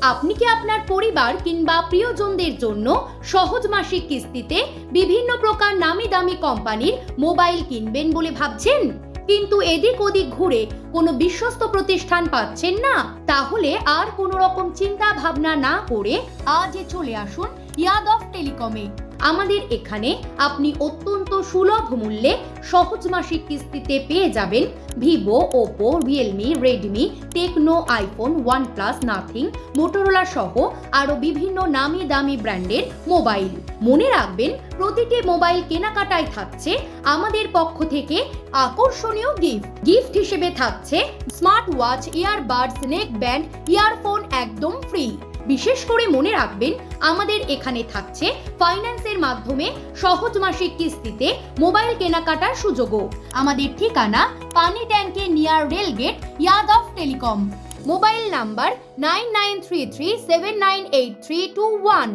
আপনি কি আপনার পরিবার কিংবা প্রিয়জনদের জন্য সহজ মাসিক কিস্তিতে বিভিন্ন প্রকার নামি দামি কোম্পানির মোবাইল কিনবেন বলে ভাবছেন, কিন্তু এদিক ওদিক ঘুরে কোনো বিশ্বস্ত প্রতিষ্ঠান পাচ্ছেন না? তাহলে আর কোনো রকম চিন্তা ভাবনা না করে আজই চলে আসুন ইয়াদভ টেলিকমে। আমাদের এখানে আপনি অত্যন্ত সুলভ মূল্যে সহজ মাসিক কিস্তিতে পেয়ে যাবেন Vivo, Oppo, Realme, Redmi, Tecno, iPhone, OnePlus, Nothing, Motorola সহ আরো বিভিন্ন নামি দামি ব্র্যান্ডের মোবাইল। মনে রাখবেন, প্রতিটি মোবাইল কেনাকাটায় থাকছে আমাদের পক্ষ থেকে আকর্ষণীয় গিফট হিসেবে থাকছে smart watch, earbuds, neck band, earphone একদম ফ্রি। বিশেষ করে মনে রাখবেন, আমাদের এখানে থাকছে ফাইন্যান্সের মাধ্যমে সহজ মাসিক কিস্তিতে মোবাইল কেনাকাটার সুযোগও। আমাদের ঠিকানা পানি ট্যাঙ্কে near rail gate, Yadav telecom. Mobile number 9933798321।